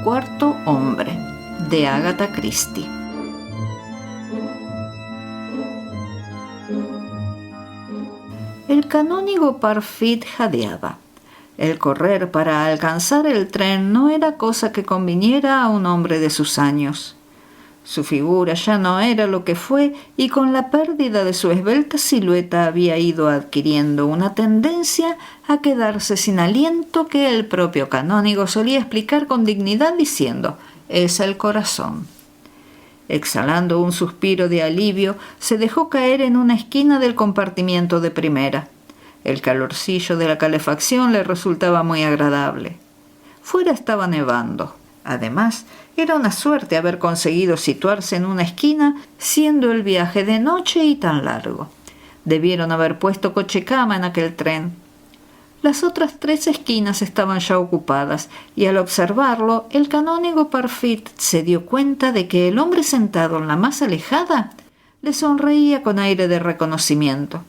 cuarto hombre, de Agatha Christie. El canónigo Parfit jadeaba. El correr para alcanzar el tren no era cosa que conviniera a un hombre de sus años. Su figura ya no era lo que fue y con la pérdida de su esbelta silueta había ido adquiriendo una tendencia a quedarse sin aliento que el propio canónigo solía explicar con dignidad diciendo: «Es el corazón». Exhalando un suspiro de alivio, se dejó caer en una esquina del compartimiento de primera. El calorcillo de la calefacción le resultaba muy agradable. Fuera estaba nevando. Además, era una suerte haber conseguido situarse en una esquina, siendo el viaje de noche y tan largo. Debieron haber puesto coche-cama en aquel tren. Las otras 3 esquinas estaban ya ocupadas, y al observarlo, el canónigo Parfit se dio cuenta de que el hombre sentado en la más alejada le sonreía con aire de reconocimiento.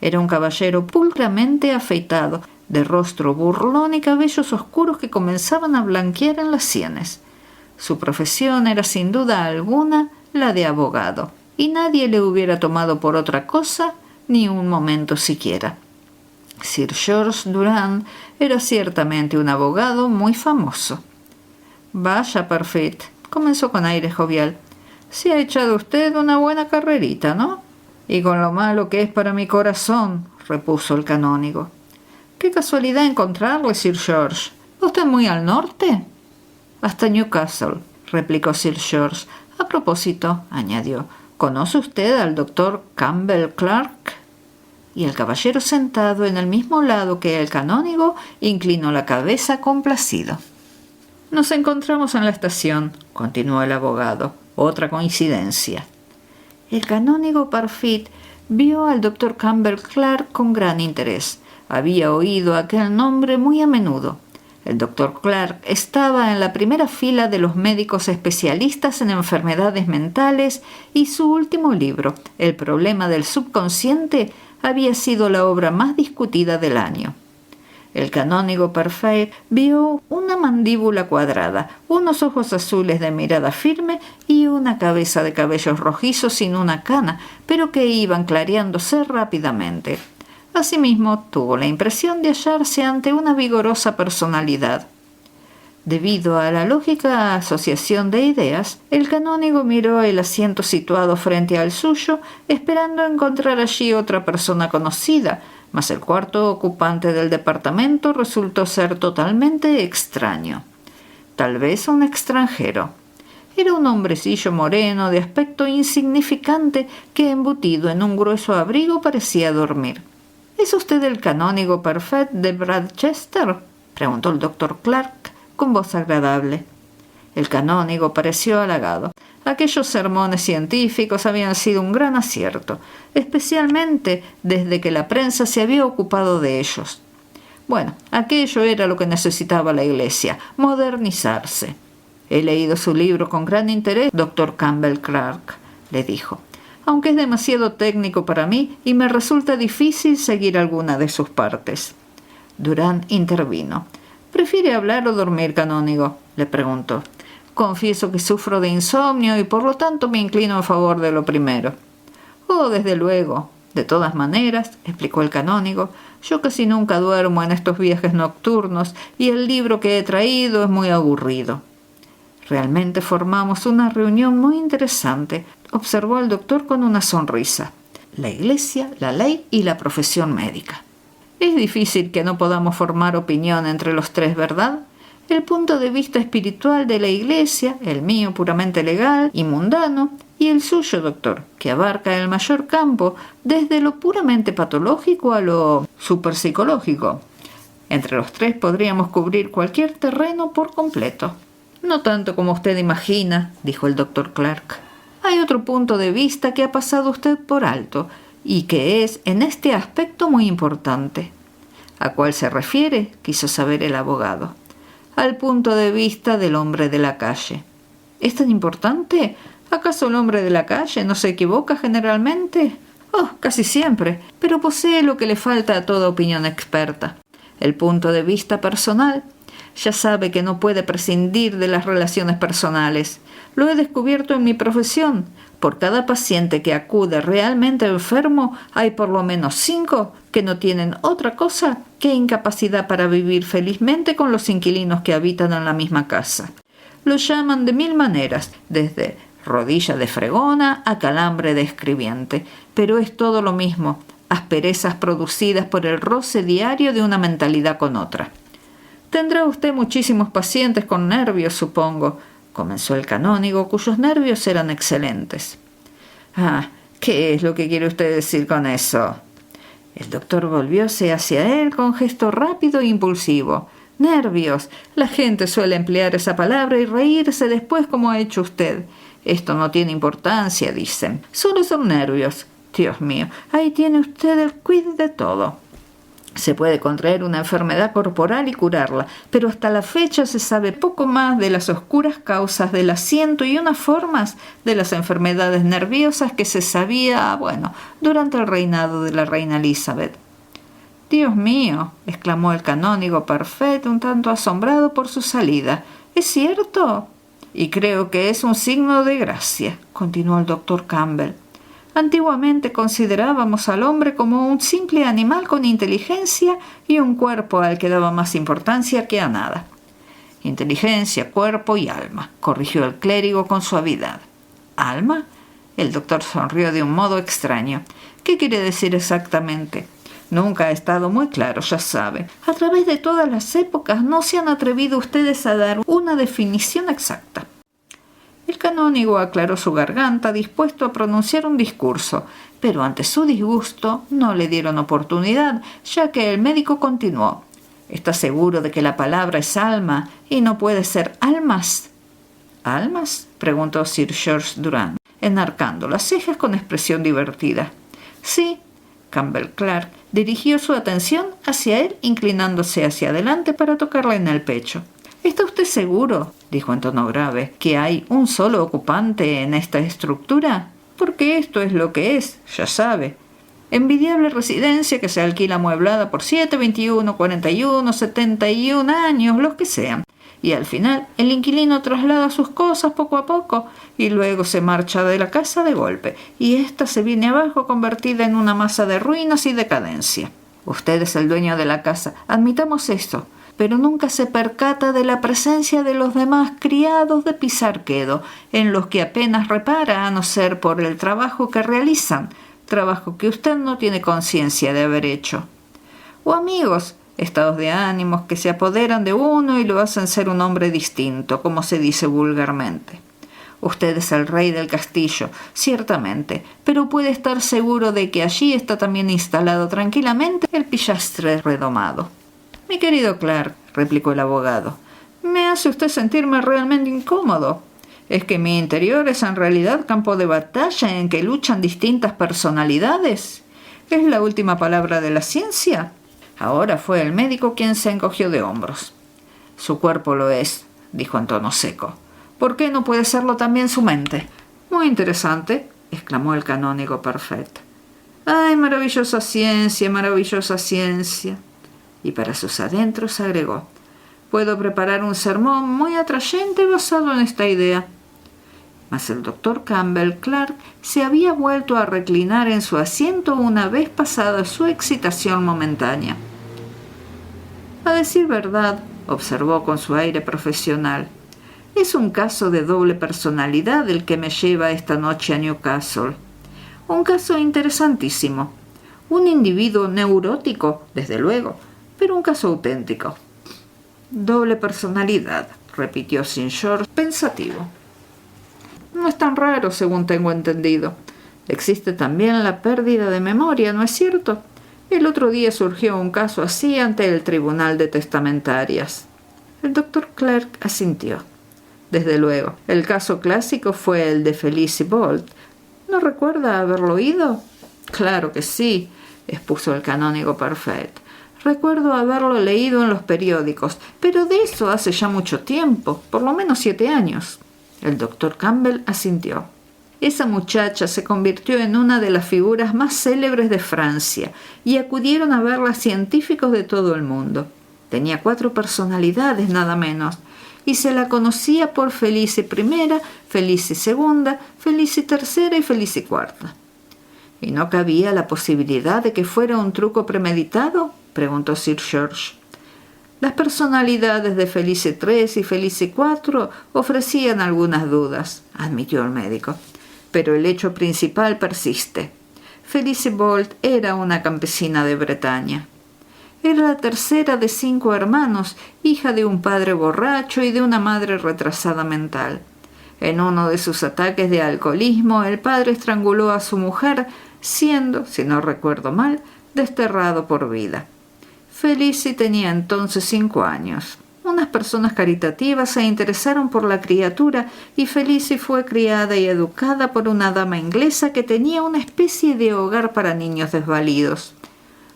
Era un caballero pulcramente afeitado, de rostro burlón y cabellos oscuros que comenzaban a blanquear en las sienes. Su profesión era sin duda alguna la de abogado, y nadie le hubiera tomado por otra cosa ni un momento siquiera. Sir George Durand era ciertamente un abogado muy famoso. «Vaya, Parfit», comenzó con aire jovial, «se ha echado usted una buena carrerita, ¿no?» «Y con lo malo que es para mi corazón», repuso el canónigo. «Qué casualidad encontrarle, Sir George. ¿Va usted muy al norte?» «Hasta Newcastle», replicó Sir George. «A propósito», añadió, «¿conoce usted al doctor Campbell Clark?» Y el caballero sentado en el mismo lado que el canónigo inclinó la cabeza complacido. «Nos encontramos en la estación», continuó el abogado. «Otra coincidencia». El canónigo Parfit vio al doctor Campbell Clark con gran interés. Había oído aquel nombre muy a menudo. El doctor Clark estaba en la primera fila de los médicos especialistas en enfermedades mentales y su último libro, El problema del subconsciente, había sido la obra más discutida del año. El canónigo Parfit vio una mandíbula cuadrada, unos ojos azules de mirada firme y una cabeza de cabellos rojizos sin una cana, pero que iban clareándose rápidamente. Asimismo, tuvo la impresión de hallarse ante una vigorosa personalidad. Debido a la lógica asociación de ideas, el canónigo miró el asiento situado frente al suyo, esperando encontrar allí otra persona conocida, mas el cuarto ocupante del departamento resultó ser totalmente extraño. Tal vez un extranjero. Era un hombrecillo moreno de aspecto insignificante que, embutido en un grueso abrigo, parecía dormir. «¿Es usted el canónigo Parfit de Bradchester?», preguntó el doctor Clark con voz agradable. El canónigo pareció halagado. Aquellos sermones científicos habían sido un gran acierto, especialmente desde que la prensa se había ocupado de ellos. Bueno, aquello era lo que necesitaba la Iglesia, modernizarse. «He leído su libro con gran interés, doctor Campbell Clark», le dijo, «aunque es demasiado técnico para mí y me resulta difícil seguir alguna de sus partes». Durand intervino. «¿Prefiere hablar o dormir, canónigo?», le preguntó. «Confieso que sufro de insomnio y por lo tanto me inclino en favor de lo primero». «Oh, desde luego. De todas maneras», explicó el canónigo, «yo casi nunca duermo en estos viajes nocturnos y el libro que he traído es muy aburrido». «Realmente formamos una reunión muy interesante», observó el doctor con una sonrisa. «La Iglesia, la ley y la profesión médica. Es difícil que no podamos formar opinión entre los 3, ¿verdad? El punto de vista espiritual de la Iglesia, el mío puramente legal y mundano, y el suyo, doctor, que abarca el mayor campo, desde lo puramente patológico a lo superpsicológico. Entre los 3 podríamos cubrir cualquier terreno por completo». «No tanto como usted imagina», dijo el doctor Clark. «Hay otro punto de vista que ha pasado usted por alto, y que es en este aspecto muy importante». «¿A cuál se refiere?», quiso saber el abogado. «Al punto de vista del hombre de la calle». «¿Es tan importante? ¿Acaso el hombre de la calle no se equivoca generalmente?». «Oh, casi siempre, pero posee lo que le falta a toda opinión experta: el punto de vista personal. Ya sabe que no puede prescindir de las relaciones personales. Lo he descubierto en mi profesión. Por cada paciente que acude realmente enfermo, hay por lo menos 5 que no tienen otra cosa que incapacidad para vivir felizmente con los inquilinos que habitan en la misma casa. Lo llaman de 1000 maneras, desde rodilla de fregona a calambre de escribiente, pero es todo lo mismo, asperezas producidas por el roce diario de una mentalidad con otra. Tendrá usted muchísimos pacientes con nervios, supongo, comenzó el canónigo, cuyos nervios eran excelentes. Ah, ¿qué es lo que quiere usted decir con eso? El doctor volvióse hacia él con gesto rápido e impulsivo. Nervios. La gente suele emplear esa palabra y reírse después como ha hecho usted. Esto no tiene importancia, dicen. Solo son nervios. Dios mío, ahí tiene usted el quid de todo. Se puede contraer una enfermedad corporal y curarla, pero hasta la fecha se sabe poco más de las oscuras causas de las 101 formas de las enfermedades nerviosas que se sabía, durante el reinado de la reina Elizabeth. «Dios mío», exclamó el canónigo Parfait, un tanto asombrado por su salida. «¿Es cierto?» «Y creo que es un signo de gracia», continuó el doctor Campbell. Antiguamente considerábamos al hombre como un simple animal con inteligencia y un cuerpo al que daba más importancia que a nada. Inteligencia, cuerpo y alma, corrigió el clérigo con suavidad. ¿Alma? El doctor sonrió de un modo extraño. ¿Qué quiere decir exactamente? Nunca ha estado muy claro, ya sabe. A través de todas las épocas no se han atrevido ustedes a dar una definición exacta. El canónigo aclaró su garganta, dispuesto a pronunciar un discurso, pero ante su disgusto no le dieron oportunidad, ya que el médico continuó. ¿Está seguro de que la palabra es alma y no puede ser almas? ¿Almas?, preguntó Sir George Durand, enarcando las cejas con expresión divertida. Sí. Campbell Clark dirigió su atención hacia él, inclinándose hacia adelante para tocarle en el pecho. ¿Está usted seguro?, dijo en tono grave, ¿que hay un solo ocupante en esta estructura? Porque esto es lo que es, ya sabe. Envidiable residencia que se alquila amueblada por 7, 21, 41, 71 años, los que sean. Y al final el inquilino traslada sus cosas poco a poco y luego se marcha de la casa de golpe, y ésta se viene abajo convertida en una masa de ruinas y decadencia. Usted es el dueño de la casa, admitamos esto, pero nunca se percata de la presencia de los demás criados de Pisarquedo, en los que apenas repara a no ser por el trabajo que realizan, trabajo que usted no tiene conciencia de haber hecho. O amigos, estados de ánimos que se apoderan de uno y lo hacen ser un hombre distinto, como se dice vulgarmente. Usted es el rey del castillo, ciertamente, pero puede estar seguro de que allí está también instalado tranquilamente el pillastre redomado. Mi querido Clark, replicó el abogado, me hace usted sentirme realmente incómodo. ¿Es que mi interior es en realidad campo de batalla en que luchan distintas personalidades? ¿Es la última palabra de la ciencia? Ahora fue el médico quien se encogió de hombros. Su cuerpo lo es, dijo en tono seco. ¿Por qué no puede serlo también su mente? Muy interesante, exclamó el canónigo Parfait. ¡Ay, maravillosa ciencia, maravillosa ciencia! Y para sus adentros agregó, puedo preparar un sermón muy atrayente basado en esta idea. Mas el doctor Campbell Clark se había vuelto a reclinar en su asiento una vez pasada su excitación momentánea. A decir verdad, observó con su aire profesional, es un caso de doble personalidad el que me lleva esta noche a Newcastle. Un caso interesantísimo. Un individuo neurótico, desde luego, pero un caso auténtico. Doble personalidad, repitió Sir George, pensativo. No es tan raro, según tengo entendido. Existe también la pérdida de memoria, ¿no es cierto? El otro día surgió un caso así ante el Tribunal de Testamentarias. El doctor Clark asintió. Desde luego, el caso clásico fue el de Felicie Bolt. ¿No recuerda haberlo oído? Claro que sí, expuso el canónigo Parfait. Recuerdo haberlo leído en los periódicos, pero de eso hace ya mucho tiempo, por lo menos 7 años. El doctor Campbell asintió. Esa muchacha se convirtió en una de las figuras más célebres de Francia y acudieron a verla científicos de todo el mundo. Tenía 4 personalidades nada menos, y se la conocía por Felice I, Felice II, Felice III y Felice IV. ¿Y no cabía la posibilidad de que fuera un truco premeditado?, preguntó Sir George. Las personalidades de Felice III y Felice IV ofrecían algunas dudas, admitió el médico, pero el hecho principal persiste. Felice Bolt era una campesina de Bretaña. Era la tercera de 5 hermanos, hija de un padre borracho y de una madre retrasada mental. En uno de sus ataques de alcoholismo, el padre estranguló a su mujer, siendo, si no recuerdo mal, desterrado por vida. Felice tenía entonces 5 años. Unas personas caritativas se interesaron por la criatura y Felice fue criada y educada por una dama inglesa que tenía una especie de hogar para niños desvalidos.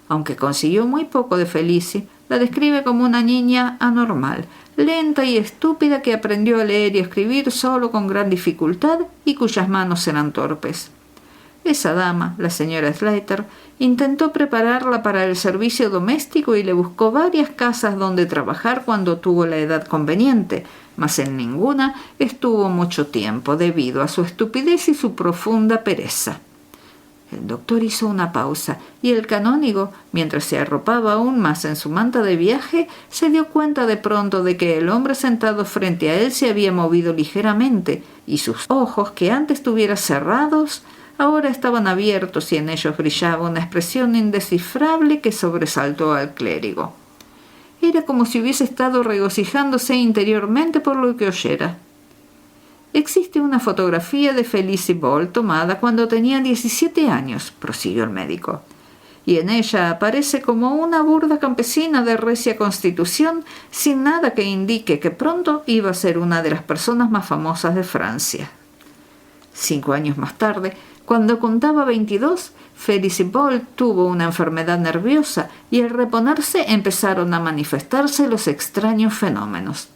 Aunque consiguió muy poco de Felice, la describe como una niña anormal, lenta y estúpida que aprendió a leer y escribir solo con gran dificultad y cuyas manos eran torpes. Esa dama, la señora Slater, intentó prepararla para el servicio doméstico y le buscó varias casas donde trabajar cuando tuvo la edad conveniente, mas en ninguna estuvo mucho tiempo debido a su estupidez y su profunda pereza. El doctor hizo una pausa y el canónigo, mientras se arropaba aún más en su manta de viaje, se dio cuenta de pronto de que el hombre sentado frente a él se había movido ligeramente y sus ojos, que antes estuviera cerrados, ahora estaban abiertos y en ellos brillaba una expresión indescifrable que sobresaltó al clérigo. Era como si hubiese estado regocijándose interiormente por lo que oyera. Existe una fotografía de Felice Bolt tomada cuando tenía 17 años, prosiguió el médico, y en ella aparece como una burda campesina de recia constitución, sin nada que indique que pronto iba a ser una de las personas más famosas de Francia. 5 años más tarde, cuando contaba 22, Felice Bolt tuvo una enfermedad nerviosa y al reponerse empezaron a manifestarse los extraños fenómenos.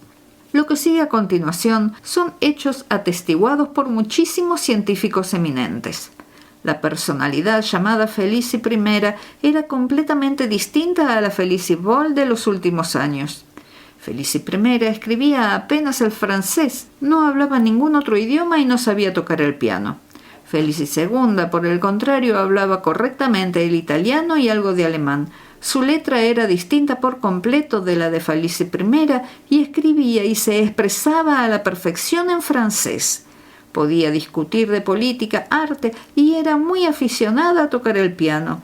Lo que sigue a continuación son hechos atestiguados por muchísimos científicos eminentes. La personalidad llamada Felice I era completamente distinta a la Felice Bolt de los últimos años. Felice I escribía apenas el francés, no hablaba ningún otro idioma y no sabía tocar el piano. Felice II, por el contrario, hablaba correctamente el italiano y algo de alemán. Su letra era distinta por completo de la de Felice I y escribía y se expresaba a la perfección en francés. Podía discutir de política, arte y era muy aficionada a tocar el piano.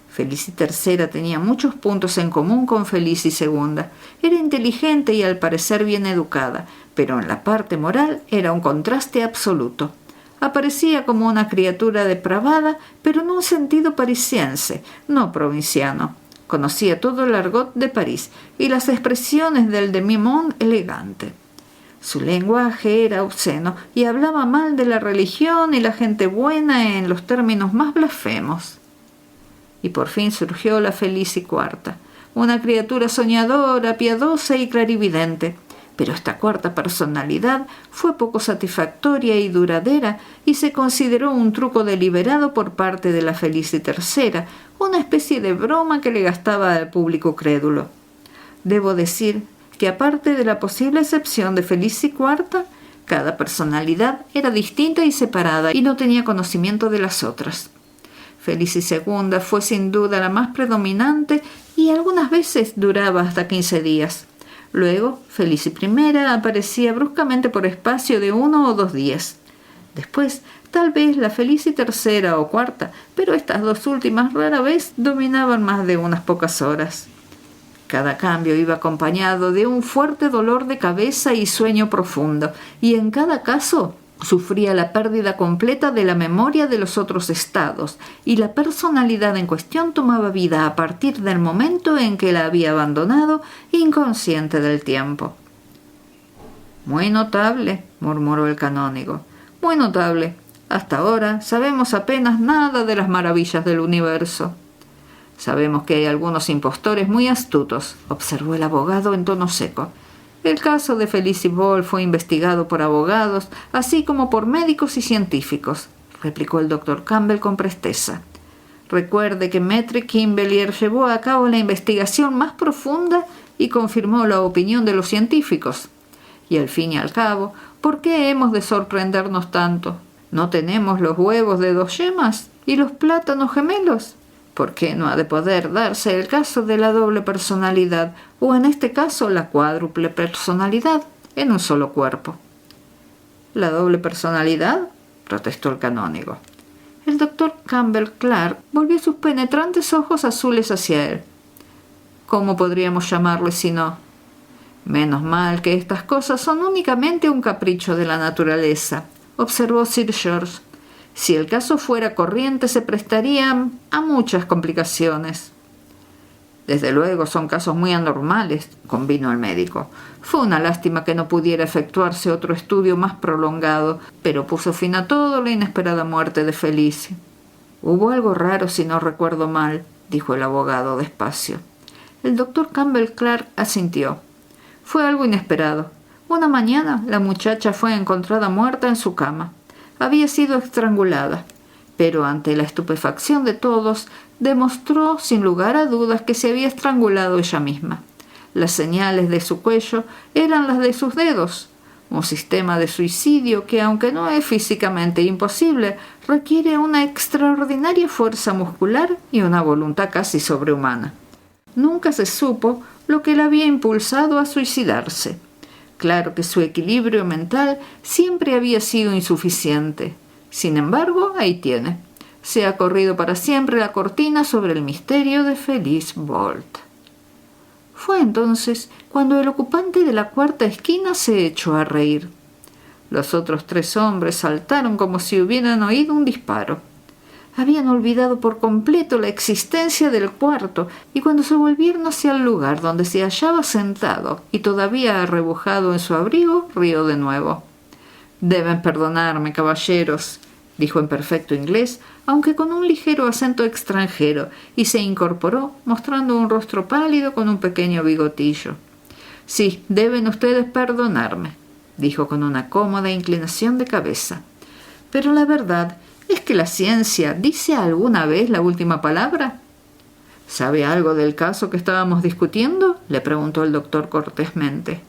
Felice III tenía muchos puntos en común con Felice II. Era inteligente y al parecer bien educada, pero en la parte moral era un contraste absoluto. Aparecía como una criatura depravada, pero en un sentido parisiense, no provinciano. Conocía todo el argot de París y las expresiones del demi-monde elegante. Su lenguaje era obsceno y hablaba mal de la religión y la gente buena en los términos más blasfemos. Y por fin surgió la Felice IV, una criatura soñadora, piadosa y clarividente. Pero esta cuarta personalidad fue poco satisfactoria y duradera y se consideró un truco deliberado por parte de la Felice III, una especie de broma que le gastaba al público crédulo. Debo decir que aparte de la posible excepción de Felice IV, cada personalidad era distinta y separada y no tenía conocimiento de las otras. Felice II fue sin duda la más predominante y algunas veces duraba hasta 15 días. Luego, Felice I aparecía bruscamente por espacio de 1 o 2 días. Después, tal vez la Felice III o IV, pero estas 2 últimas rara vez dominaban más de unas pocas horas. Cada cambio iba acompañado de un fuerte dolor de cabeza y sueño profundo, y en cada caso sufría la pérdida completa de la memoria de los otros estados, y la personalidad en cuestión tomaba vida a partir del momento en que la había abandonado, inconsciente del tiempo. «Muy notable», murmuró el canónigo, «muy notable. Hasta ahora sabemos apenas nada de las maravillas del universo». «Sabemos que hay algunos impostores muy astutos», observó el abogado en tono seco. El caso de Felice Bolt fue investigado por abogados, así como por médicos y científicos, replicó el doctor Campbell con presteza. Recuerde que Maître Quimbelier llevó a cabo la investigación más profunda y confirmó la opinión de los científicos. Y al fin y al cabo, ¿por qué hemos de sorprendernos tanto? ¿No tenemos los huevos de 2 yemas y los plátanos gemelos? ¿Por qué no ha de poder darse el caso de la doble personalidad, o en este caso la cuádruple personalidad, en un solo cuerpo? ¿La doble personalidad?, protestó el canónigo. El doctor Campbell Clark volvió sus penetrantes ojos azules hacia él. ¿Cómo podríamos llamarle si no? Menos mal que estas cosas son únicamente un capricho de la naturaleza, observó Sir George. Si el caso fuera corriente se prestaría a muchas complicaciones. Desde luego son casos muy anormales, convino el médico. Fue una lástima que no pudiera efectuarse otro estudio más prolongado, pero puso fin a todo la inesperada muerte de Felicie. Hubo algo raro, si no recuerdo mal, dijo el abogado despacio. El doctor Campbell Clark asintió. Fue algo inesperado. Una mañana la muchacha fue encontrada muerta en su cama. Había sido estrangulada, pero ante la estupefacción de todos, demostró sin lugar a dudas que se había estrangulado ella misma. Las señales de su cuello eran las de sus dedos, un sistema de suicidio que, aunque no es físicamente imposible, requiere una extraordinaria fuerza muscular y una voluntad casi sobrehumana. Nunca se supo lo que la había impulsado a suicidarse. Claro que su equilibrio mental siempre había sido insuficiente. Sin embargo, ahí tiene. Se ha corrido para siempre la cortina sobre el misterio de Felice Bolt. Fue entonces cuando el ocupante de la cuarta esquina se echó a reír. Los otros 3 hombres saltaron como si hubieran oído un disparo. Habían olvidado por completo la existencia del cuarto, y cuando se volvieron hacia el lugar donde se hallaba sentado y todavía arrebujado en su abrigo, rió de nuevo. «Deben perdonarme, caballeros», dijo en perfecto inglés, aunque con un ligero acento extranjero, y se incorporó, mostrando un rostro pálido con un pequeño bigotillo. «Sí, deben ustedes perdonarme», dijo con una cómoda inclinación de cabeza. «Pero la verdad es que la ciencia dice alguna vez la última palabra». «¿Sabe algo del caso que estábamos discutiendo?», le preguntó el doctor cortésmente.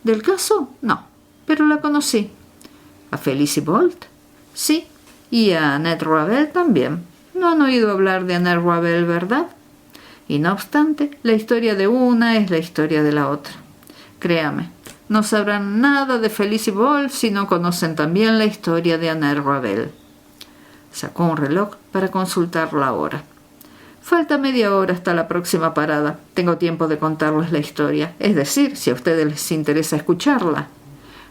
«¿Del caso? No, pero la conocí». «¿A Felicie Bolt?» «Sí, y a Annette Ravel también. No han oído hablar de Annette Ravel, ¿verdad? Y no obstante, la historia de una es la historia de la otra. Créame, no sabrán nada de Felicie Bolt si no conocen también la historia de Annette Ravel». Sacó un reloj para consultar la hora. «Falta media hora hasta la próxima parada. Tengo tiempo de contarles la historia, es decir, si a ustedes les interesa escucharla».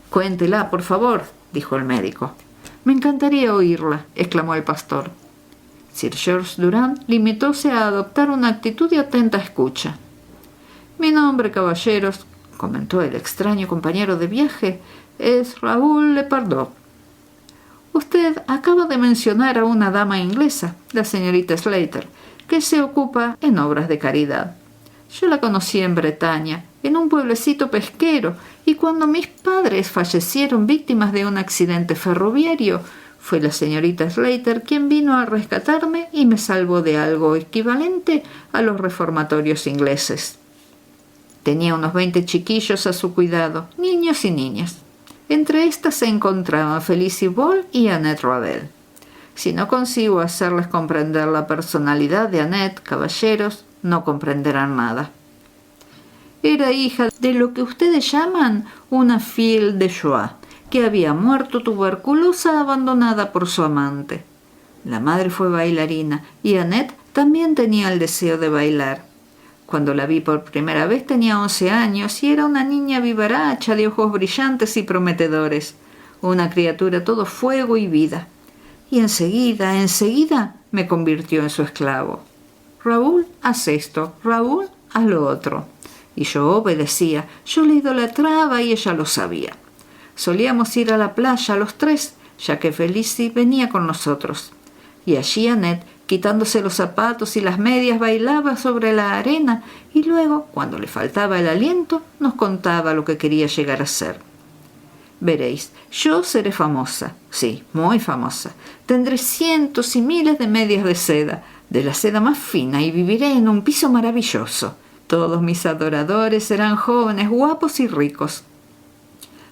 «Cuéntela, por favor», dijo el médico. «Me encantaría oírla», exclamó el pastor. Sir George Durand limitóse a adoptar una actitud de atenta escucha. «Mi nombre, caballeros», comentó el extraño compañero de viaje, «es Raoul Lepardot. Usted acaba de mencionar a una dama inglesa, la señorita Slater, que se ocupa en obras de caridad. Yo la conocí en Bretaña, en un pueblecito pesquero, y cuando mis padres fallecieron víctimas de un accidente ferroviario, fue la señorita Slater quien vino a rescatarme y me salvó de algo equivalente a los reformatorios ingleses. Tenía unos 20 chiquillos a su cuidado, niños y niñas. Entre estas se encontraban Felicie Bolt y Annette Ravel. Si no consigo hacerles comprender la personalidad de Annette, caballeros, no comprenderán nada. Era hija de lo que ustedes llaman una fille de joie, que había muerto tuberculosa abandonada por su amante. La madre fue bailarina y Annette también tenía el deseo de bailar. Cuando la vi por primera vez tenía 11 años y era una niña vivaracha de ojos brillantes y prometedores, una criatura todo fuego y vida. Y enseguida me convirtió en su esclavo. Raúl, haz esto, Raúl, haz lo otro. Y yo obedecía, yo la idolatraba y ella lo sabía. Solíamos ir a la playa los 3, ya que Felicie venía con nosotros. Y allí Annette, quitándose los zapatos y las medias, bailaba sobre la arena y luego, cuando le faltaba el aliento, nos contaba lo que quería llegar a ser. Veréis, yo seré famosa, sí, muy famosa. Tendré cientos y miles de medias de seda, de la seda más fina y viviré en un piso maravilloso. Todos mis adoradores serán jóvenes, guapos y ricos.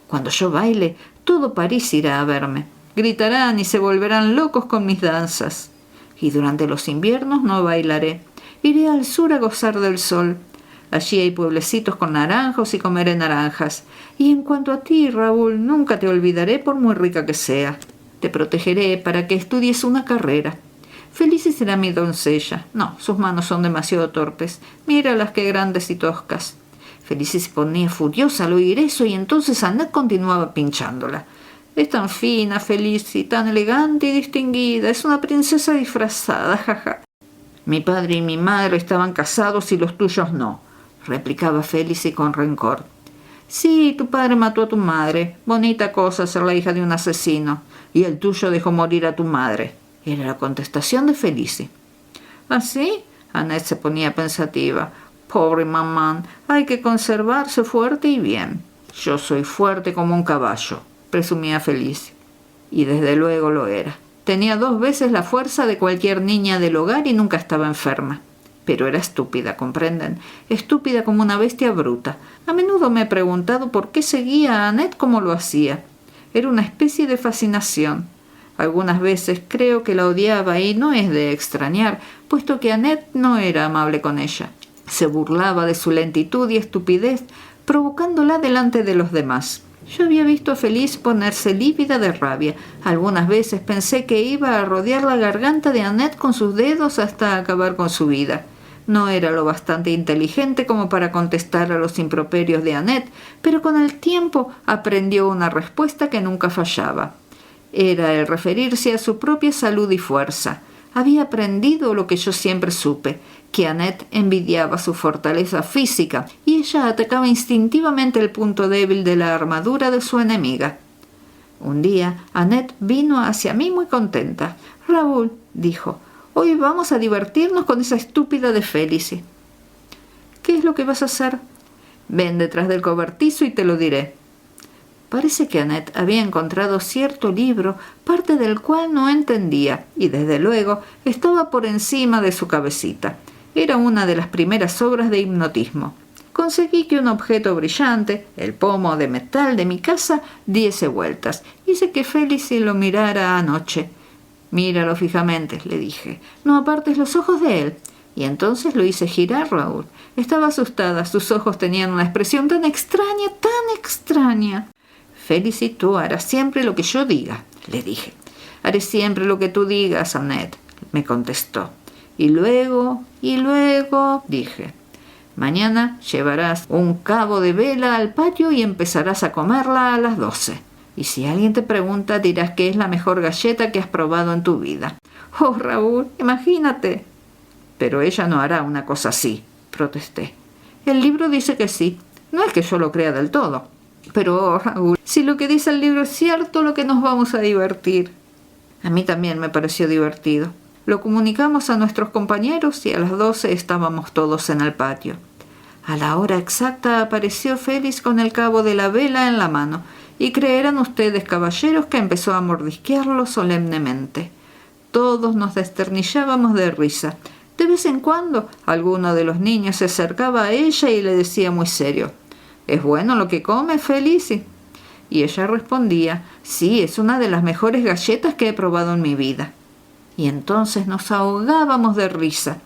Cuando yo baile, todo París irá a verme. Gritarán y se volverán locos con mis danzas. Y durante los inviernos no bailaré. Iré al sur a gozar del sol. Allí hay pueblecitos con naranjos y comeré naranjas. Y en cuanto a ti, Raúl, nunca te olvidaré por muy rica que sea. Te protegeré para que estudies una carrera. Felici será mi doncella. No, sus manos son demasiado torpes. Míralas qué grandes y toscas. Felici se ponía furiosa al oír eso y entonces Annette continuaba pinchándola. Es tan fina, Felici, tan elegante y distinguida. Es una princesa disfrazada, jaja. Mi padre y mi madre estaban casados y los tuyos no, replicaba Felici con rencor. Sí, tu padre mató a tu madre. Bonita cosa ser la hija de un asesino. Y el tuyo dejó morir a tu madre. Era la contestación de Felici. ¿Así? Annette se ponía pensativa. Pobre mamá, hay que conservarse fuerte y bien. Yo soy fuerte como un caballo, presumía Felici. Y desde luego lo era. Tenía 2 veces la fuerza de cualquier niña del hogar y nunca estaba enferma. Pero era estúpida, ¿comprenden? Estúpida como una bestia bruta. A menudo me he preguntado por qué seguía a Annette como lo hacía. Era una especie de fascinación. Algunas veces creo que la odiaba y no es de extrañar, puesto que Annette no era amable con ella. Se burlaba de su lentitud y estupidez, provocándola delante de los demás. Yo había visto a Felice ponerse lívida de rabia. Algunas veces pensé que iba a rodear la garganta de Annette con sus dedos hasta acabar con su vida. No era lo bastante inteligente como para contestar a los improperios de Annette, pero con el tiempo aprendió una respuesta que nunca fallaba. Era el referirse a su propia salud y fuerza. Había aprendido lo que yo siempre supe, que Annette envidiaba su fortaleza física y ella atacaba instintivamente el punto débil de la armadura de su enemiga. Un día Annette vino hacia mí muy contenta. «Raúl», dijo, «hoy vamos a divertirnos con esa estúpida de Felici». «¿Qué es lo que vas a hacer?» «Ven detrás del cobertizo y te lo diré». Parece que Annette había encontrado cierto libro, parte del cual no entendía, y desde luego estaba por encima de su cabecita. Era una de las primeras obras de hipnotismo. Conseguí que un objeto brillante, el pomo de metal de mi casa, diese vueltas. Hice que Felici lo mirara anoche. «Míralo fijamente», le dije. «No apartes los ojos de él». Y entonces lo hice girar, Raúl. Estaba asustada. Sus ojos tenían una expresión tan extraña, tan extraña. «Felici, tú harás siempre lo que yo diga», le dije. «Haré siempre lo que tú digas, Annette», me contestó. «Y luego, dije, mañana llevarás un cabo de vela al patio y empezarás a comerla a las 12. Y si alguien te pregunta, dirás que es la mejor galleta que has probado en tu vida». «Oh, Raúl, imagínate». «Pero ella no hará una cosa así», protesté. «El libro dice que sí. No es que yo lo crea del todo. Pero, oh, Raúl, si lo que dice el libro es cierto, lo que nos vamos a divertir». A mí también me pareció divertido. Lo comunicamos a nuestros compañeros y a las 12 estábamos todos en el patio. A la hora exacta apareció Félix con el cabo de la vela en la mano, y creerán ustedes, caballeros, que empezó a mordisquearlo solemnemente. Todos nos desternillábamos de risa. De vez en cuando, alguno de los niños se acercaba a ella y le decía muy serio: «¿Es bueno lo que come, Felici?» Y ella respondía: «Sí, es una de las mejores galletas que he probado en mi vida». Y entonces nos ahogábamos de risa.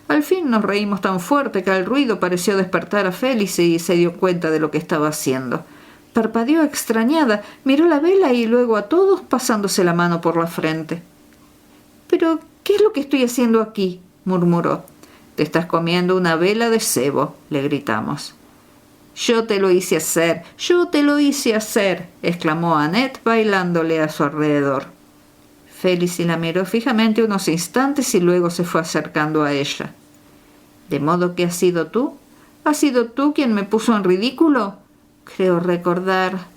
Al fin nos reímos tan fuerte que el ruido pareció despertar a Felici y se dio cuenta de lo que estaba haciendo. Parpadeó extrañada, miró la vela y luego a todos pasándose la mano por la frente. «¿Pero qué es lo que estoy haciendo aquí?», murmuró. «Te estás comiendo una vela de cebo», le gritamos. «Yo te lo hice hacer, exclamó Annette bailándole a su alrededor. Felici la miró fijamente unos instantes y luego se fue acercando a ella. «¿De modo que has sido tú? ¿Has sido tú quien me puso en ridículo? Creo recordar.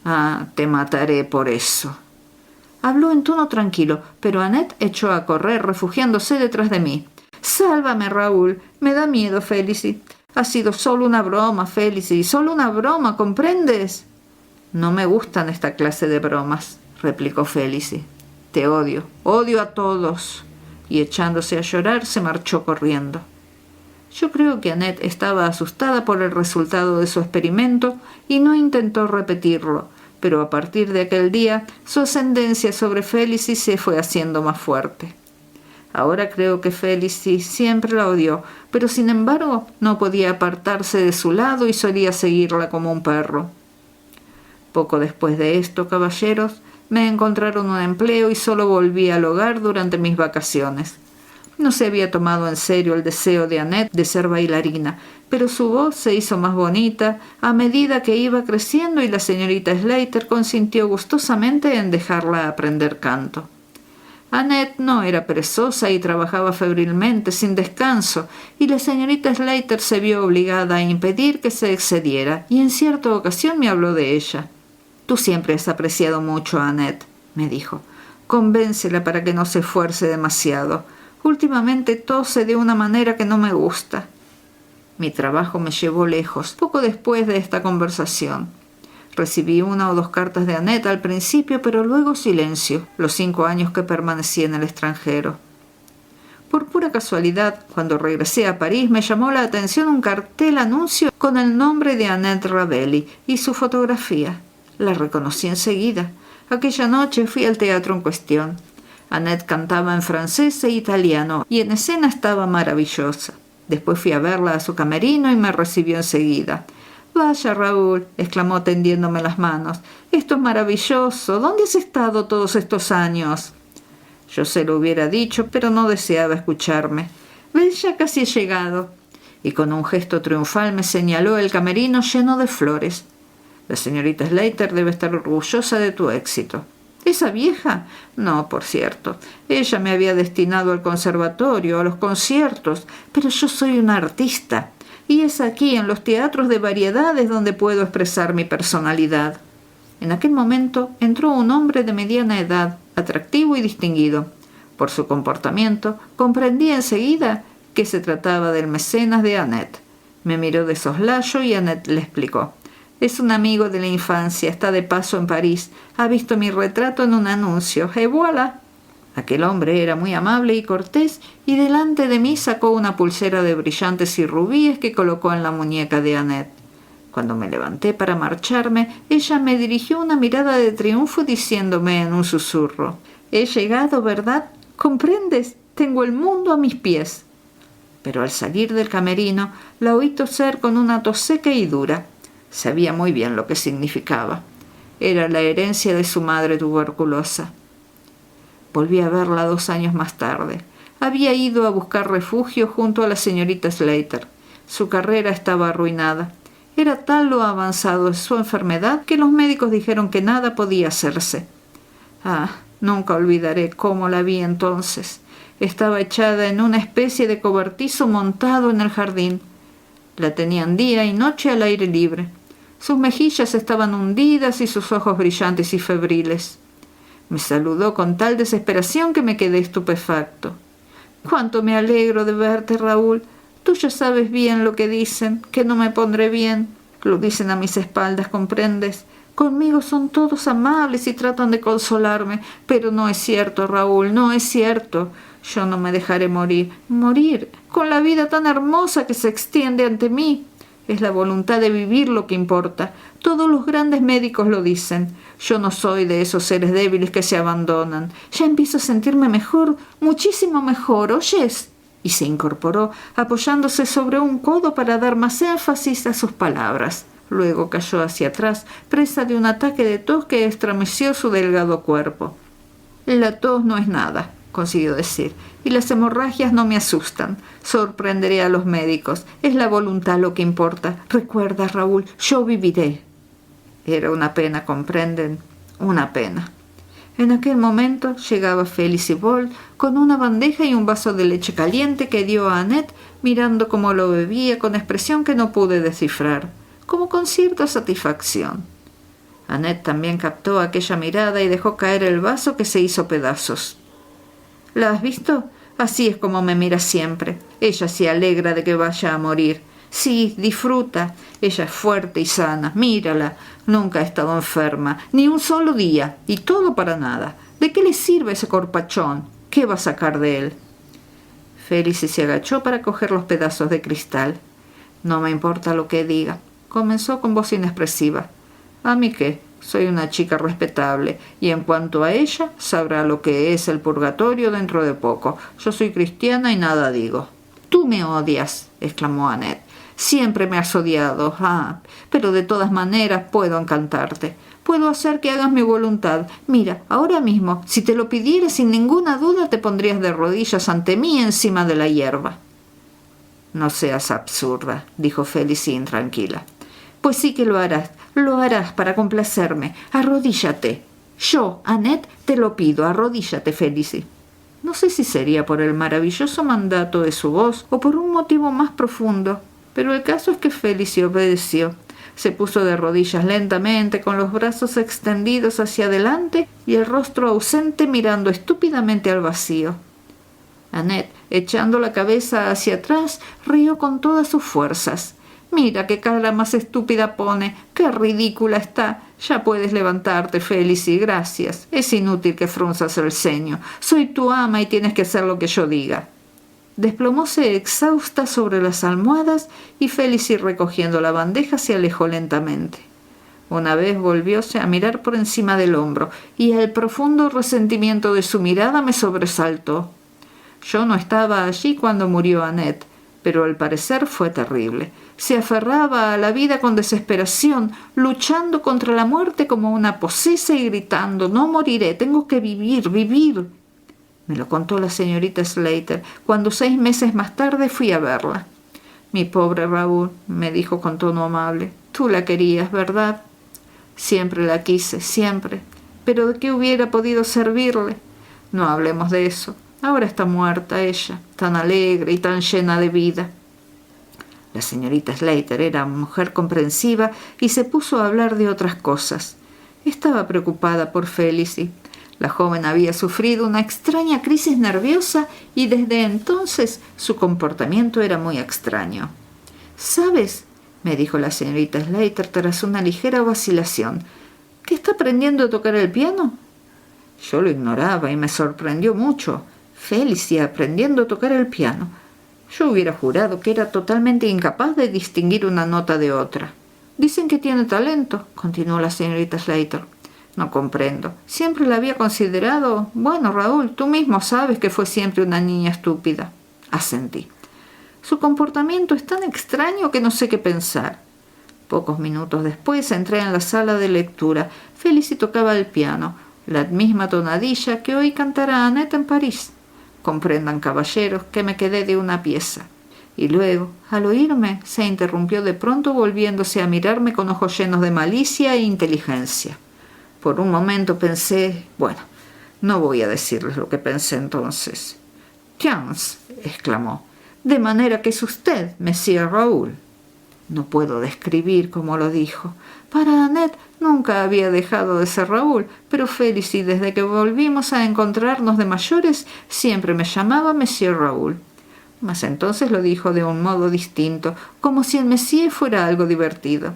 Ah, te mataré por eso». Habló en tono tranquilo, pero Annette echó a correr refugiándose detrás de mí. «Sálvame, Raúl. Me da miedo, Felici. Ha sido solo una broma, Felici. Solo una broma, ¿comprendes?» «No me gustan esta clase de bromas», replicó Felici. «Te odio. Odio a todos». y echándose a llorar se marchó corriendo. Yo creo que Annette estaba asustada por el resultado de su experimento y no intentó repetirlo, pero a partir de aquel día su ascendencia sobre Felicity se fue haciendo más fuerte. Ahora creo que Felicity siempre la odió, pero sin embargo no podía apartarse de su lado y solía seguirla como un perro. Poco después de esto, caballeros, me encontraron un empleo y solo volví al hogar durante mis vacaciones. No se había tomado en serio el deseo de Annette de ser bailarina, pero su voz se hizo más bonita a medida que iba creciendo y la señorita Slater consintió gustosamente en dejarla aprender canto. Annette no era perezosa y trabajaba febrilmente, sin descanso, y la señorita Slater se vio obligada a impedir que se excediera, y en cierta ocasión me habló de ella. «Tú siempre has apreciado mucho a Annette», me dijo. «Convéncela para que no se esfuerce demasiado. Últimamente tose de una manera que no me gusta». Mi trabajo me llevó lejos, poco después de esta conversación. Recibí 1 o 2 cartas de Annette al principio, pero luego silencio, los 5 años que permanecí en el extranjero. Por pura casualidad, cuando regresé a París, me llamó la atención un cartel anuncio con el nombre de Annette Ravelli y su fotografía. La reconocí enseguida. Aquella noche fui al teatro en cuestión. Annette cantaba en francés e italiano y en escena estaba maravillosa. Después fui a verla a su camerino y me recibió enseguida. «Vaya, Raúl», exclamó tendiéndome las manos. «Esto es maravilloso. ¿Dónde has estado todos estos años?» Yo se lo hubiera dicho, pero no deseaba escucharme. «¿Ves? Ya casi he llegado». Y con un gesto triunfal me señaló el camerino lleno de flores. «La señorita Slater debe estar orgullosa de tu éxito». «¿Esa vieja?» «No, por cierto. Ella me había destinado al conservatorio, a los conciertos, pero yo soy una artista. Y es aquí, en los teatros de variedades, donde puedo expresar mi personalidad». En aquel momento entró un hombre de mediana edad, atractivo y distinguido. Por su comportamiento, comprendí enseguida que se trataba del mecenas de Annette. Me miró de soslayo y Annette le explicó. «Es un amigo de la infancia, está de paso en París. Ha visto mi retrato en un anuncio. ¡Et voilà!». Aquel hombre era muy amable y cortés, y delante de mí sacó una pulsera de brillantes y rubíes que colocó en la muñeca de Annette. Cuando me levanté para marcharme, ella me dirigió una mirada de triunfo diciéndome en un susurro: «He llegado, ¿verdad? ¿Comprendes? Tengo el mundo a mis pies». Pero al salir del camerino, la oí toser con una tos seca y dura. Sabía muy bien lo que significaba. Era la herencia de su madre tuberculosa. Volví a verla 2 años más tarde. Había ido a buscar refugio junto a la señorita Slater. Su carrera estaba arruinada. Era tal lo avanzado de su enfermedad que los médicos dijeron que nada podía hacerse. Nunca olvidaré cómo la vi entonces. Estaba echada en una especie de cobertizo montado en el jardín. La tenían día y noche al aire libre. Sus mejillas estaban hundidas y sus ojos brillantes y febriles. Me saludó con tal desesperación que me quedé estupefacto. «Cuánto me alegro de verte, Raúl. Tú ya sabes bien lo que dicen, que no me pondré bien. Lo dicen a mis espaldas, ¿comprendes? Conmigo son todos amables y tratan de consolarme, pero no es cierto, Raúl, no es cierto. Yo no me dejaré morir, con la vida tan hermosa que se extiende ante mí. Es la voluntad de vivir lo que importa. Todos los grandes médicos lo dicen. Yo no soy de esos seres débiles que se abandonan. Ya empiezo a sentirme mejor, muchísimo mejor, ¿oyes?». Y se incorporó, apoyándose sobre un codo para dar más énfasis a sus palabras. Luego cayó hacia atrás, presa de un ataque de tos que estremeció su delgado cuerpo. «La tos no es nada», consiguió decir, «y las hemorragias no me asustan. Sorprenderé a los médicos. Es la voluntad lo que importa. Recuerda, Raúl, yo viviré». Era una pena, ¿comprenden? Una pena. En aquel momento llegaba Felicity Ball con una bandeja y un vaso de leche caliente que dio a Annette, mirando cómo lo bebía con expresión que no pude descifrar, como con cierta satisfacción. Annette también captó aquella mirada y dejó caer el vaso, que se hizo pedazos. «¿La has visto? Así es como me mira siempre. Ella se alegra de que vaya a morir. Sí, disfruta. Ella es fuerte y sana. Mírala. Nunca ha estado enferma, ni un solo día, y todo para nada. ¿De qué le sirve ese corpachón? ¿Qué va a sacar de él?». Félicie se agachó para coger los pedazos de cristal. «No me importa lo que diga», comenzó con voz inexpresiva. «¿A mí qué? Soy una chica respetable, y en cuanto a ella, sabrá lo que es el purgatorio dentro de poco. Yo soy cristiana y nada digo». «Tú me odias», exclamó Annette. «Siempre me has odiado. Pero de todas maneras puedo encantarte. Puedo hacer que hagas mi voluntad. Mira, ahora mismo, si te lo pidiera sin ninguna duda, te pondrías de rodillas ante mí encima de la hierba». «No seas absurda», dijo Félicie intranquila. «Pues sí que lo harás para complacerme. Arrodíllate. Yo, Annette, te lo pido, arrodíllate, Félicie». No sé si sería por el maravilloso mandato de su voz o por un motivo más profundo, pero el caso es que Félicie obedeció. Se puso de rodillas lentamente, con los brazos extendidos hacia adelante y el rostro ausente mirando estúpidamente al vacío. Annette, echando la cabeza hacia atrás, rió con todas sus fuerzas. «Mira qué cara más estúpida pone, qué ridícula está. Ya puedes levantarte, Félicie, gracias. Es inútil que frunzas el ceño. Soy tu ama y tienes que hacer lo que yo diga». Desplomóse exhausta sobre las almohadas y Félicie, recogiendo la bandeja, se alejó lentamente. Una vez volvióse a mirar por encima del hombro y el profundo resentimiento de su mirada me sobresaltó. Yo no estaba allí cuando murió Annette, pero al parecer fue terrible. Se aferraba a la vida con desesperación, luchando contra la muerte como una posesa y gritando: «No moriré, tengo que vivir, vivir». Me lo contó la señorita Slater cuando 6 meses más tarde fui a verla. «Mi pobre Raúl», me dijo con tono amable, «tú la querías, ¿verdad?» «Siempre la quise, siempre. Pero ¿de qué hubiera podido servirle?» «No hablemos de eso. Ahora está muerta ella, tan alegre y tan llena de vida». La señorita Slater era mujer comprensiva y se puso a hablar de otras cosas. Estaba preocupada por Félicie. La joven había sufrido una extraña crisis nerviosa y desde entonces su comportamiento era muy extraño. «¿Sabes?», me dijo la señorita Slater tras una ligera vacilación, «¿que está aprendiendo a tocar el piano?». Yo lo ignoraba y me sorprendió mucho. Félicie aprendiendo a tocar el piano. Yo hubiera jurado que era totalmente incapaz de distinguir una nota de otra. «Dicen que tiene talento», continuó la señorita Slater. «No comprendo. Siempre la había considerado... Bueno, Raúl, tú mismo sabes que fue siempre una niña estúpida». Asentí. «Su comportamiento es tan extraño que no sé qué pensar». Pocos minutos después entré en la sala de lectura. Félicie tocaba el piano, la misma tonadilla que hoy cantará Annette en París. Comprendan, caballeros, que me quedé de una pieza. Y luego, al oírme, se interrumpió de pronto, volviéndose a mirarme con ojos llenos de malicia e inteligencia. Por un momento pensé... Bueno, no voy a decirles lo que pensé entonces. «Tiens», exclamó, «de manera que es usted, Monsieur Raúl». No puedo describir cómo lo dijo. Para Annette nunca había dejado de ser Raúl, pero Félicie, desde que volvimos a encontrarnos de mayores, siempre me llamaba Monsieur Raúl. Mas entonces lo dijo de un modo distinto, como si el Monsieur fuera algo divertido.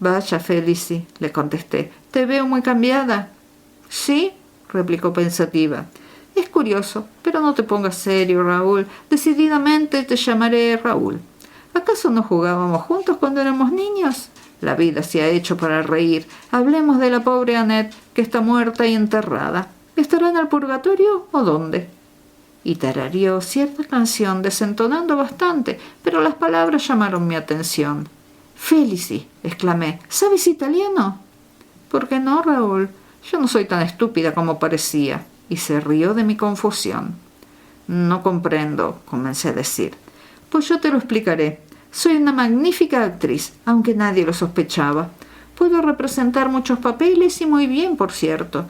«Vaya, Félicie», le contesté, «te veo muy cambiada». «Sí», replicó pensativa. «Es curioso, pero no te pongas serio, Raúl. Decididamente te llamaré Raúl. ¿Acaso no jugábamos juntos cuando éramos niños? La vida se ha hecho para reír. Hablemos de la pobre Annette, que está muerta y enterrada. ¿Estará en el purgatorio o dónde?» Y tarareó cierta canción, desentonando bastante, pero las palabras llamaron mi atención. «Félicie», exclamé, «¿sabes italiano?» «¿Por qué no, Raúl? Yo no soy tan estúpida como parecía». Y se rió de mi confusión. «No comprendo», comencé a decir. «Pues yo te lo explicaré. Soy una magnífica actriz, aunque nadie lo sospechaba. Puedo representar muchos papeles y muy bien, por cierto».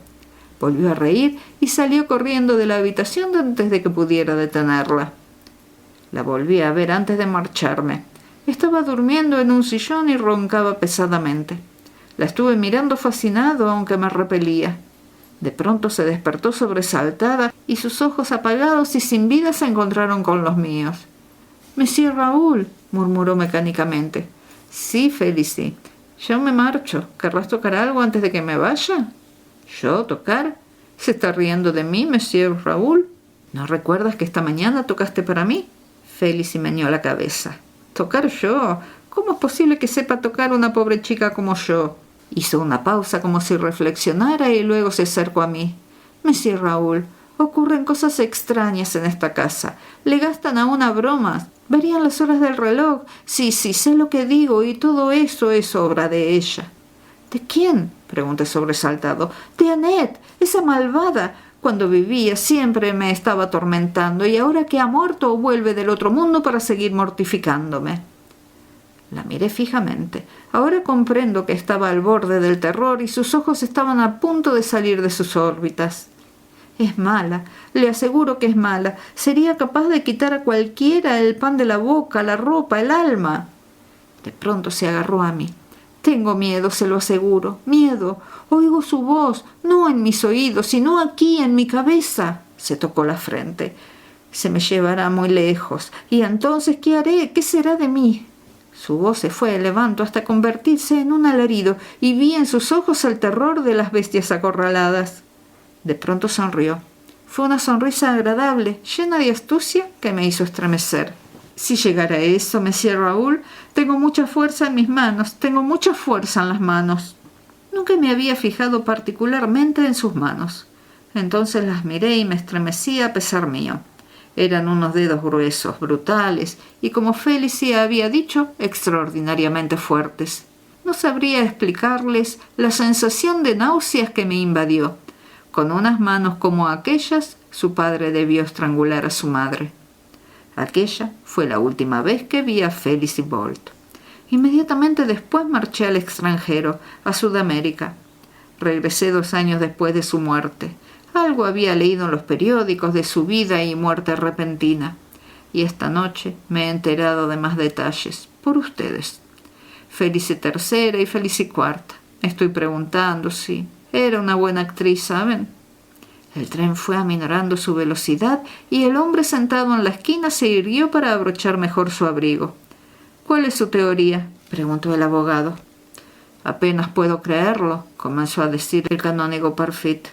Volvió a reír y salió corriendo de la habitación antes de que pudiera detenerla. La volví a ver antes de marcharme. Estaba durmiendo en un sillón y roncaba pesadamente. La estuve mirando fascinado, aunque me repelía. De pronto se despertó sobresaltada y sus ojos apagados y sin vida se encontraron con los míos. «Monsieur Raúl», murmuró mecánicamente. «Sí, Félicie. Yo me marcho. ¿Querrás tocar algo antes de que me vaya?» «¿Yo tocar? ¿Se está riendo de mí, Monsieur Raúl?» ¿No recuerdas que esta mañana tocaste para mí? Felicy meneó la cabeza. ¿Tocar yo? ¿Cómo es posible que sepa tocar una pobre chica como yo? Hizo una pausa como si reflexionara y luego se acercó a mí. Monsieur Raoul, ocurren cosas extrañas en esta casa. Le gastan a una bromas. Varían las horas del reloj. Sí, sé lo que digo y todo eso es obra de ella. ¿De quién? Pregunté sobresaltado. De Annette, esa malvada. Cuando vivía siempre me estaba atormentando y ahora que ha muerto vuelve del otro mundo para seguir mortificándome. La miré fijamente. Ahora comprendo que estaba al borde del terror y sus ojos estaban a punto de salir de sus órbitas. Es mala, le aseguro que es mala. Sería capaz de quitar a cualquiera el pan de la boca, la ropa, el alma. De pronto se agarró a mí. Tengo miedo, se lo aseguro, miedo. Oigo su voz, no en mis oídos, sino aquí en mi cabeza. Se tocó la frente. Se me llevará muy lejos. ¿Y entonces qué haré? ¿Qué será de mí? Su voz se fue elevando hasta convertirse en un alarido y vi en sus ojos el terror de las bestias acorraladas. De pronto sonrió. Fue una sonrisa agradable, llena de astucia, que me hizo estremecer. Si llegara a eso, Monsieur Raoul, tengo mucha fuerza en mis manos, tengo mucha fuerza en las manos. Nunca me había fijado particularmente en sus manos. Entonces las miré y me estremecí a pesar mío. Eran unos dedos gruesos, brutales, y como Felicy había dicho, extraordinariamente fuertes. No sabría explicarles la sensación de náuseas que me invadió. Con unas manos como aquellas, su padre debió estrangular a su madre. Aquella fue la última vez que vi a Felicy Bolt. Inmediatamente después marché al extranjero, a Sudamérica. Regresé 2 años después de su muerte. Algo había leído en los periódicos de su vida y muerte repentina. Y esta noche me he enterado de más detalles, por ustedes. Felicy III y Felicy IV. Me estoy preguntando si era una buena actriz, ¿saben? El tren fue aminorando su velocidad y el hombre sentado en la esquina se irguió para abrochar mejor su abrigo. ¿Cuál es su teoría?, preguntó el abogado. Apenas puedo creerlo, comenzó a decir el canónigo Parfit.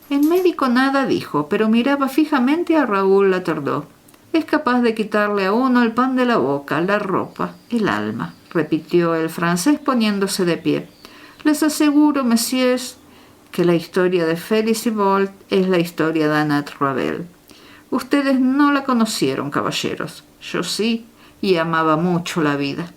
El médico nada dijo, pero miraba fijamente a Raoul Laterdeau. Es capaz de quitarle a uno el pan de la boca, la ropa, el alma, repitió el francés poniéndose de pie. Les aseguro, messieurs, que la historia de Felicy Bolt es la historia de Annette Ravel. Ustedes no la conocieron, caballeros. Yo sí, y amaba mucho la vida.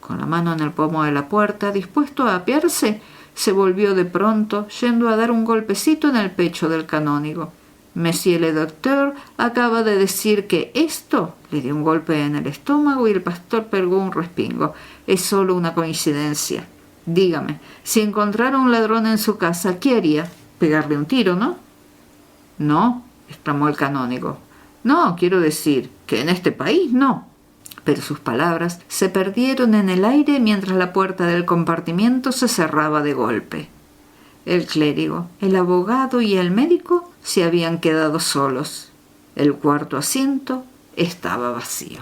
Con la mano en el pomo de la puerta, dispuesto a apearse, se volvió de pronto, yendo a dar un golpecito en el pecho del canónigo. Monsieur le docteur acaba de decir que esto, le dio un golpe en el estómago y el pastor pegó un respingo. Es solo una coincidencia. Dígame, si encontrara un ladrón en su casa, ¿qué haría? Pegarle un tiro, ¿no? No, exclamó el canónigo. No, quiero decir que en este país no. Pero sus palabras se perdieron en el aire mientras la puerta del compartimiento se cerraba de golpe. El clérigo, el abogado y el médico se habían quedado solos. El cuarto asiento estaba vacío.